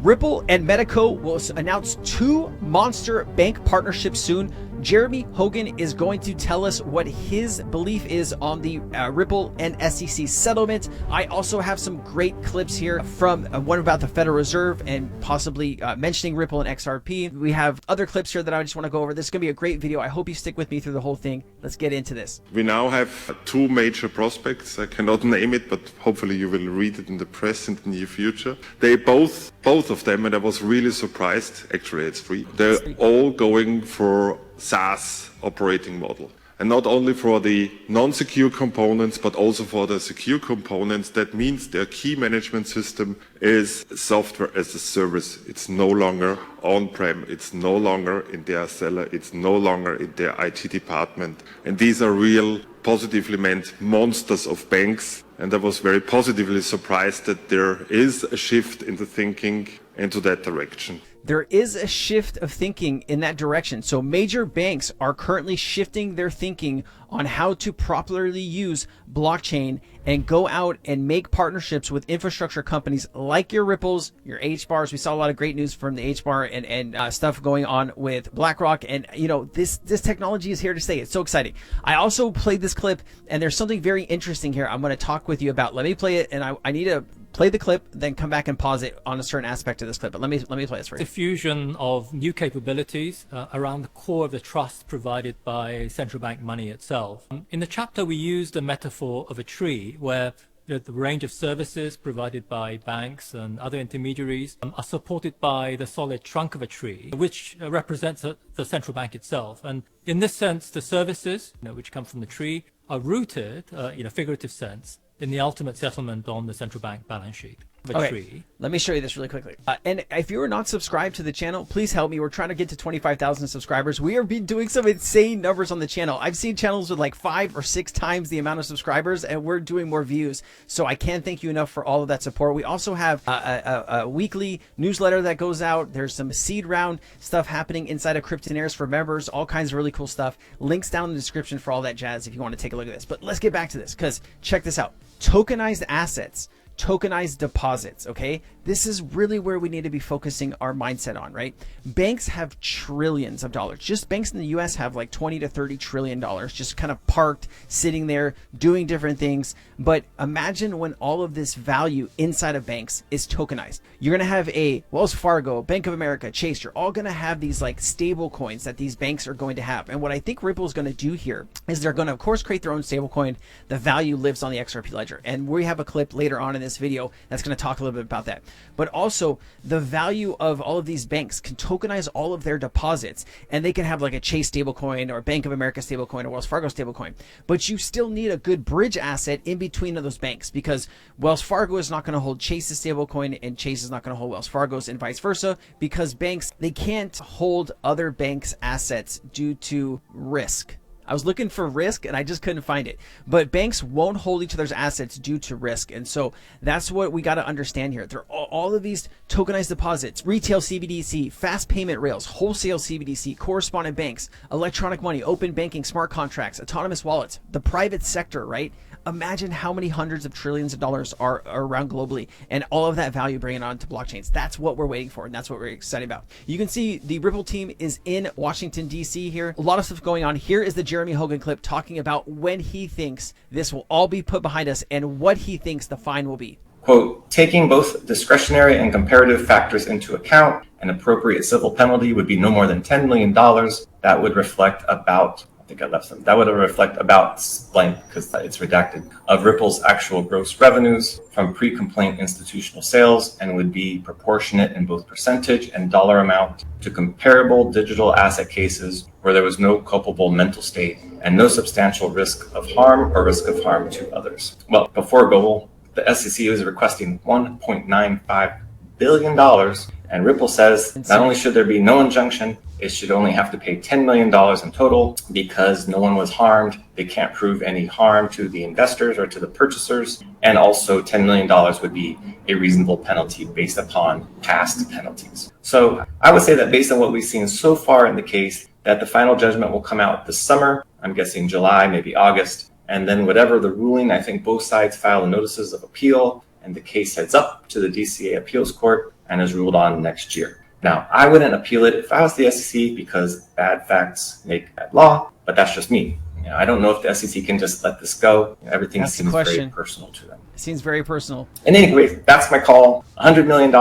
Ripple and Medico will announce 2 monster bank partnerships soon. Jeremy Hogan is going to tell us what his belief is on the Ripple and SEC settlement. I also have some great clips here from one about the Federal Reserve and possibly mentioning Ripple and XRP. We have other clips here that I just want to go over. This is going to be a great video. I hope you stick with me through the whole thing. Let's get into this. We now have 2 major prospects. I cannot name it, but hopefully you will read it in the press in the near future. They both of them, and I was really surprised, actually it's 3, they're all going for SaaS operating model. And not only for the non-secure components, but also for the secure components. That means their key management system is software as a service. It's no longer on-prem. It's no longer in their cellar. It's no longer in their IT department. And these are real positively meant monsters of banks. And I was very positively surprised that there is a shift in the thinking into that direction. There is a shift of thinking in that direction. So major banks are currently shifting their thinking on how to properly use blockchain and go out and make partnerships with infrastructure companies like your Ripples, your HBARs. We saw a lot of great news from the HBAR and stuff going on with BlackRock. And you know, this technology is here to stay. It's so exciting. I also played this clip, and there's something very interesting here I'm going to talk with you about. Let me play it, and I need to play the clip, then come back and pause it on a certain aspect of this clip. But let me play this for you. Diffusion of new capabilities around the core of the trust provided by central bank money itself. In the chapter, we used the metaphor of a tree where the range of services provided by banks and other intermediaries are supported by the solid trunk of a tree, which represents the central bank itself. And in this sense, the services, which come from the tree, are rooted, in a figurative sense, in the ultimate settlement on the central bank balance sheet. Okay, let me show you this really quickly. And if you are not subscribed to the channel, please help me. We're trying to get to 25,000 subscribers. We have been doing some insane numbers on the channel. I've seen channels with like 5 or 6 times the amount of subscribers, and we're doing more views. So I can't thank you enough for all of that support. We also have a weekly newsletter that goes out. There's some seed round stuff happening inside of Cryptonaires for members, all kinds of really cool stuff. Links down in the description for all that jazz if you want to take a look at this. But let's get back to this, because check this out. Tokenized assets, tokenized deposits. Okay, this is really where we need to be focusing our mindset on, right? Banks have trillions of dollars. Just banks in the US have like 20 to 30 trillion dollars just kind of parked, sitting there doing different things. But imagine when all of this value inside of banks is tokenized. You're going to have a Wells Fargo, Bank of America, Chase. You're all going to have these like stable coins that these banks are going to have. And what I think Ripple is going to do here is they're going to, of course, create their own stable coin. The value lives on the XRP ledger. And we have a clip later on in this video that's going to talk a little bit about that. But also the value of all of these banks can tokenize all of their deposits, and they can have like a Chase stablecoin or Bank of America stablecoin or Wells Fargo stablecoin. But you still need a good bridge asset in between of those banks, because Wells Fargo is not going to hold Chase's stablecoin and Chase is not going to hold Wells Fargo's, and vice versa, because banks, they can't hold other banks' assets due to risk. I was looking for risk and I just couldn't find it. But banks won't hold each other's assets due to risk. And so that's what we got to understand here. There are all of these tokenized deposits, retail CBDC, fast payment rails, wholesale CBDC, correspondent banks, electronic money, open banking, smart contracts, autonomous wallets, the private sector, right? Imagine how many hundreds of trillions of dollars are around globally, and all of that value bringing on to blockchains. That's what we're waiting for, and that's what we're excited about. You can see the Ripple team is in Washington, D.C. here. A lot of stuff going on. Here is the Jeremy Hogan clip talking about when he thinks this will all be put behind us and what he thinks the fine will be. Quote, taking both discretionary and comparative factors into account, an appropriate civil penalty would be no more than $10 million. That would reflect about, I think I left some, that would reflect about blank because it's redacted, of Ripple's actual gross revenues from pre-complaint institutional sales, and would be proportionate in both percentage and dollar amount to comparable digital asset cases where there was no culpable mental state and no substantial risk of harm or risk of harm to others. Well, before Google, the SEC is requesting $1.95 billion, and Ripple says not only should there be no injunction, it should only have to pay $10 million in total because no one was harmed. They can't prove any harm to the investors or to the purchasers. And also $10 million would be a reasonable penalty based upon past penalties. So I would say that based on what we've seen so far in the case, that the final judgment will come out this summer. I'm guessing July, maybe August. And then whatever the ruling, I think both sides file notices of appeal and the case heads up to the DCA appeals court. and is ruled on next year. Now, I wouldn't appeal it if I was the SEC because bad facts make bad law, but that's just me. I don't know if the SEC can just let this go. Everything seems very personal to them. It seems very personal. And anyway, that's my call. $100 million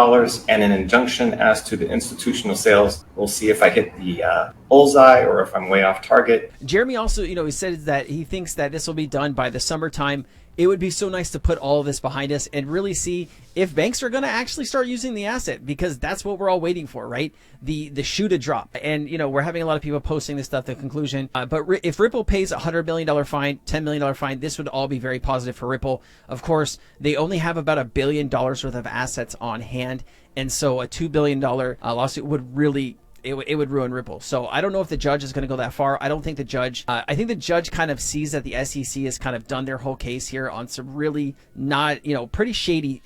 and an injunction as to the institutional sales. We'll see if I hit the bullseye or if I'm way off target. Jeremy also, he said that he thinks that this will be done by the summertime. It would be so nice to put all of this behind us and really see if banks are going to actually start using the asset, because that's what we're all waiting for, right? The shoe to drop. And, we're having a lot of people posting this stuff, the conclusion. But if Ripple pays a $100 million fine, $10 million fine, this would all be very positive for Ripple. Of course, they only have about $1 billion worth of assets on hand. And so a $2 billion lawsuit would really... It would ruin Ripple. So I don't know if the judge is going to go that far. I don't think the judge, I think the judge kind of sees that the SEC has kind of done their whole case here on some really not, pretty shady,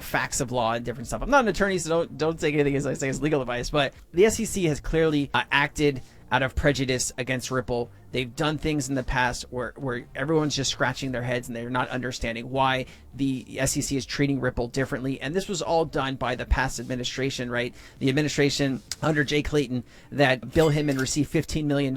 facts of law and different stuff. I'm not an attorney, so don't take anything as I say as legal advice, but the SEC has clearly acted out of prejudice against Ripple. They've done things in the past where everyone's just scratching their heads and they're not understanding why the SEC is treating Ripple differently. And this was all done by the past administration, right? The administration under Jay Clayton that Bill Hinman received $15 million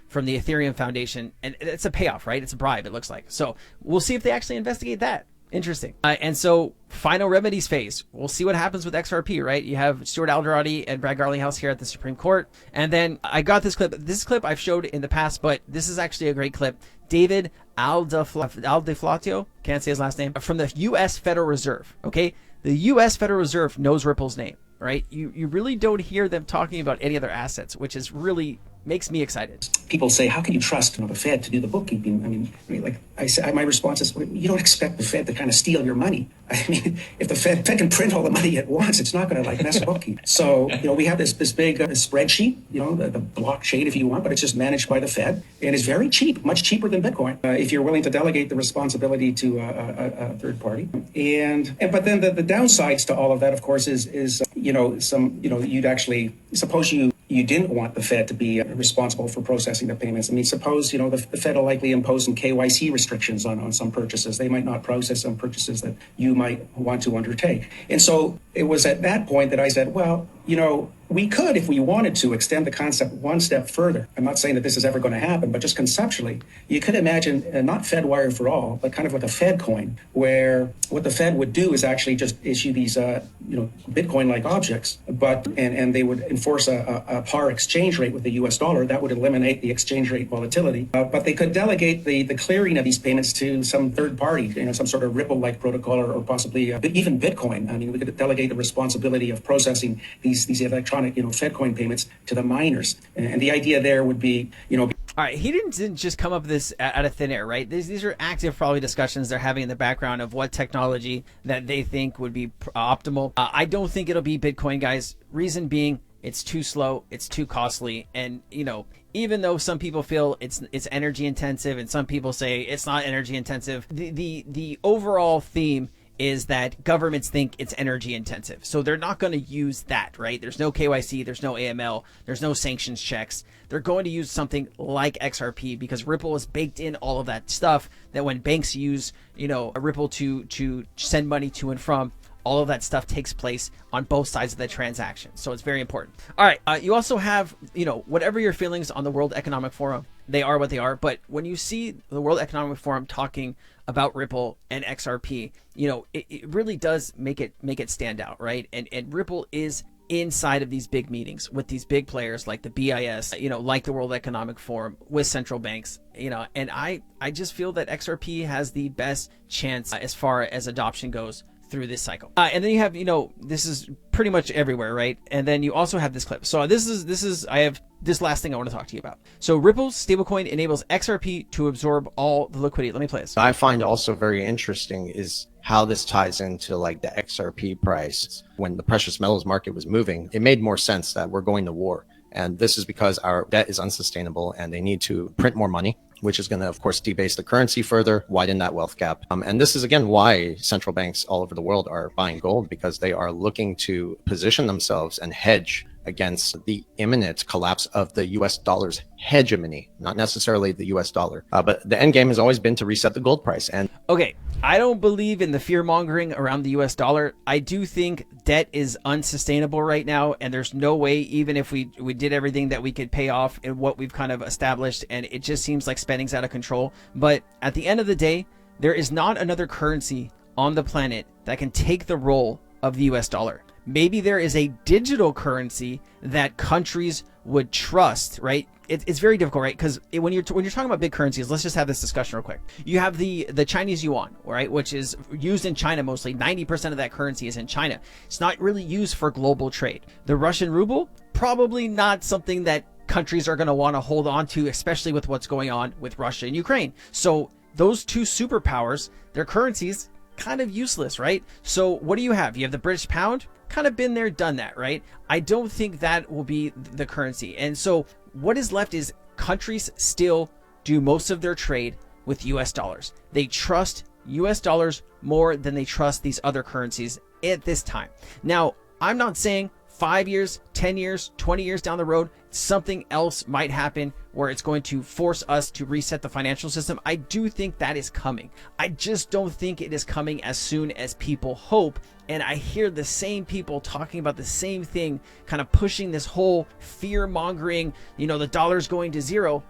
from the Ethereum Foundation. And it's a payoff, right? It's a bribe, it looks like. So we'll see if they actually investigate that. Interesting. And so final remedies phase. We'll see what happens with XRP, right? You have Stuart Alderati and Brad Garlinghouse here at the Supreme Court. And then I got this clip. This clip I've showed in the past, but this is actually a great clip. David Aldeflatio, can't say his last name, from the U.S. Federal Reserve, okay? The U.S. Federal Reserve knows Ripple's name, right? You really don't hear them talking about any other assets, which is really makes me excited. People say, how can you trust the Fed to do the bookkeeping? I mean, like I said, my response is, well, you don't expect the Fed to kind of steal your money. I mean, if the Fed can print all the money at once, it's not going to mess bookkeeping. So, we have this big spreadsheet, the blockchain if you want, but it's just managed by the Fed, and it's very cheap, much cheaper than Bitcoin, if you're willing to delegate the responsibility to a third party. But then the downsides to all of that, of course, is you'd actually suppose you didn't want the Fed to be responsible for processing the payments. I mean, suppose, the Fed will likely impose some KYC restrictions on some purchases. They might not process some purchases that you might want to undertake. And so it was at that point that I said, well, we could, if we wanted to, extend the concept one step further. I'm not saying that this is ever going to happen, but just conceptually, you could imagine not Fedwire for all, but kind of like a Fed coin, where what the Fed would do is actually just issue these, Bitcoin-like objects, and they would enforce a par exchange rate with the U.S. dollar. That would eliminate the exchange rate volatility. But they could delegate the clearing of these payments to some third party, some sort of Ripple-like protocol, or possibly even Bitcoin. I mean, we could delegate the responsibility of processing these electronic, fedcoin payments to the miners. And the idea there would be, All right, he didn't just come up with this out of thin air, right? These are active, probably discussions they're having in the background of what technology that they think would be optimal. I don't think it'll be Bitcoin, guys. Reason being, it's too slow, it's too costly, and even though some people feel it's energy intensive, and some people say it's not energy intensive, the overall theme is that governments think it's energy intensive. So they're not going to use that, right? There's no KYC, there's no AML, there's no sanctions checks. They're going to use something like XRP because Ripple has baked in all of that stuff that when banks use, a Ripple to send money to and from, all of that stuff takes place on both sides of the transaction. So it's very important. All right. You also have, whatever your feelings on the World Economic Forum, they are what they are. But when you see the World Economic Forum talking about Ripple and XRP, it really does make it stand out, right? And Ripple is inside of these big meetings with these big players like the BIS, like the World Economic Forum, with central banks, and I just feel that XRP has the best chance as far as adoption goes through this cycle. And then you have, this is pretty much everywhere, right? And then you also have this clip. So I have this last thing I want to talk to you about. So Ripple's stablecoin enables XRP to absorb all the liquidity. Let me play this. I find also very interesting is how this ties into like the XRP price. When the precious metals market was moving, it made more sense that we're going to war. And this is because our debt is unsustainable and they need to print more money, which is going to, of course, debase the currency further, widen that wealth gap. And this is, again, why central banks all over the world are buying gold, because they are looking to position themselves and hedge against the imminent collapse of the US dollar's hegemony, not necessarily the US dollar. But the end game has always been to reset the gold price. And okay, I don't believe in the fear mongering around the US dollar. I do think debt is unsustainable right now, and there's no way, even if we did everything that we could pay off and what we've kind of established, and it just seems like spending's out of control. But at the end of the day, there is not another currency on the planet that can take the role of the US dollar. Maybe there is a digital currency that countries would trust, right? It's very difficult, right? Because when you're talking about big currencies, let's just have this discussion real quick. You have the Chinese yuan, right, which is used in China mostly. 90% of that currency is in China. It's not really used for global trade. The Russian ruble, probably not something that countries are going to want to hold on to, especially with what's going on with Russia and Ukraine. So those two superpowers, their currencies, kind of useless, right? So what do you have? You have the British pound, kind of been there, done that, right? I don't think that will be the currency. And so what is left is countries still do most of their trade with US dollars. They trust US dollars more than they trust these other currencies at this time. Now, I'm not saying 5 years, 10 years, 20 years down the road, something else might happen where it's going to force us to reset the financial system. I do think that is coming. I just don't think it is coming as soon as people hope. And I hear the same people talking about the same thing, kind of pushing this whole fear mongering, you know, the dollar's going to zero.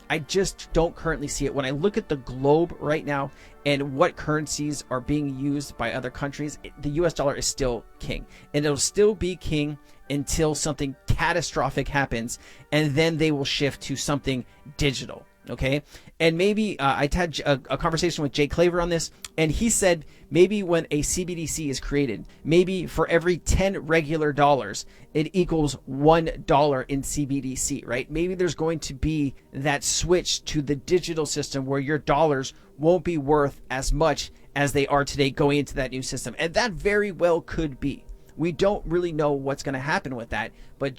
I just don't currently see it. When I look at the globe right now and what currencies are being used by other countries, the US dollar is still king. And it'll still be king until something catastrophic happens, and then they will shift to something digital. Okay. And maybe I had a conversation with Jay Claver on this, and he said maybe when a CBDC is created, maybe for every 10 regular dollars, it equals $1 in CBDC, right? Maybe there's going to be that switch to the digital system where your dollars won't be worth as much as they are today going into that new system. And that very well could be. We don't really know what's going to happen with that, but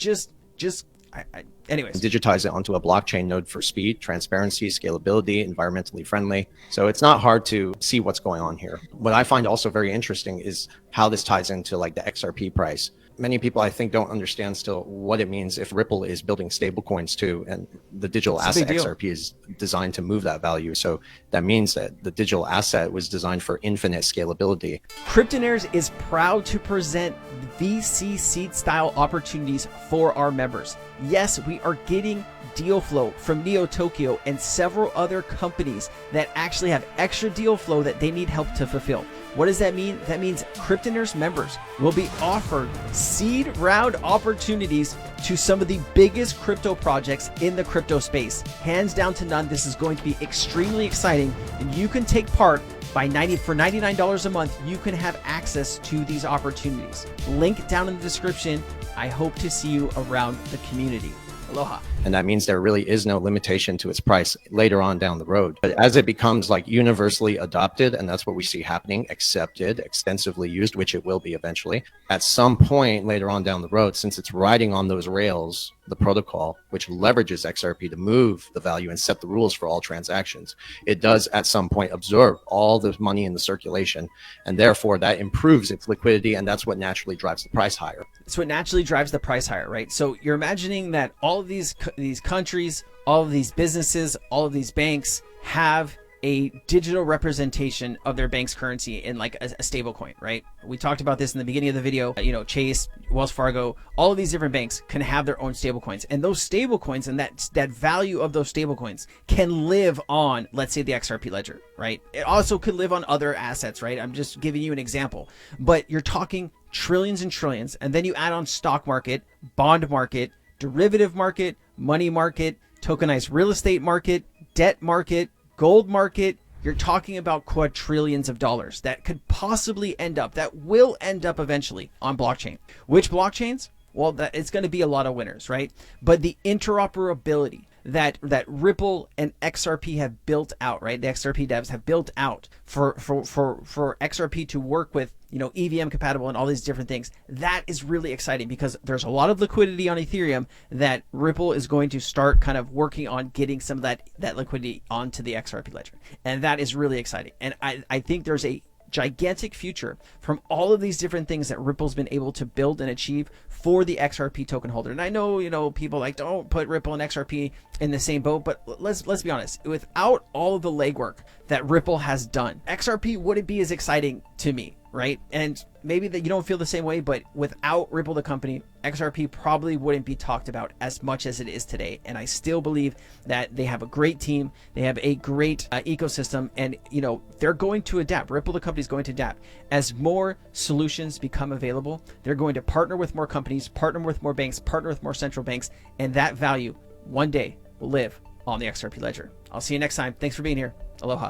anyways. Digitize it onto a blockchain node for speed, transparency, scalability, environmentally friendly. So it's not hard to see what's going on here. What I find also very interesting is how this ties into like the XRP price. Many people, I think, don't understand still what it means if Ripple is building stable coins too, and the digital asset XRP is designed to move that value. So that means that the digital asset was designed for infinite scalability. Cryptonaires is proud to present VC seed style opportunities for our members. Yes, we are getting deal flow from Neo Tokyo and several other companies that actually have extra deal flow that they need help to fulfill. What does that mean? That means Cryptonaires members will be offered seed round opportunities to some of the biggest crypto projects in the crypto space. Hands down to none, this is going to be extremely exciting, and you can take part for $99 a month. You can have access to these opportunities. Link down in the description. I hope to see you around the community. Aloha. And that means there really is no limitation to its price later on down the road. But as it becomes like universally adopted, and that's what we see happening, accepted, extensively used, which it will be eventually, at some point later on down the road, since it's riding on those rails, the protocol, which leverages XRP to move the value and set the rules for all transactions, it does at some point absorb all the money in the circulation. And therefore that improves its liquidity. And that's what naturally drives the price higher. It's what naturally drives the price higher, right? So you're imagining that all of these countries, all of these businesses, all of these banks have a digital representation of their bank's currency in like a stable coin, right? We talked about this in the beginning of the video. You know, Chase, Wells Fargo, all of these different banks can have their own stable coins, and those stable coins and that value of those stable coins can live on, let's say, the XRP ledger, right? It also could live on other assets, right? I'm just giving you an example, but you're talking trillions and trillions, and then you add on stock market, bond market, derivative market, money market, tokenized real estate market, debt market, gold market. You're talking about quadrillions of dollars that could possibly end up, that will end up eventually on blockchain. Which blockchains? Well, it's going to be a lot of winners, right? But the interoperability that Ripple and XRP have built out, right? The XRP devs have built out for XRP to work with, you know, EVM compatible and all these different things. That is really exciting because there's a lot of liquidity on Ethereum that Ripple is going to start kind of working on getting some of that liquidity onto the XRP ledger. And that is really exciting. And I think there's a gigantic future from all of these different things that Ripple's been able to build and achieve for the XRP token holder. And I know, you know, people like, don't put Ripple and XRP in the same boat, but let's be honest, without all of the legwork that Ripple has done, XRP wouldn't be as exciting to me, right? And maybe that you don't feel the same way, but without Ripple the company, XRP probably wouldn't be talked about as much as it is today. And I still believe that they have a great team, they have a great ecosystem, and you know, they're going to adapt. Ripple the company is going to adapt as more solutions become available. They're going to partner with more companies, partner with more banks, partner with more central banks, and that value one day will live on the XRP ledger. I'll see you next time. Thanks for being here. Aloha.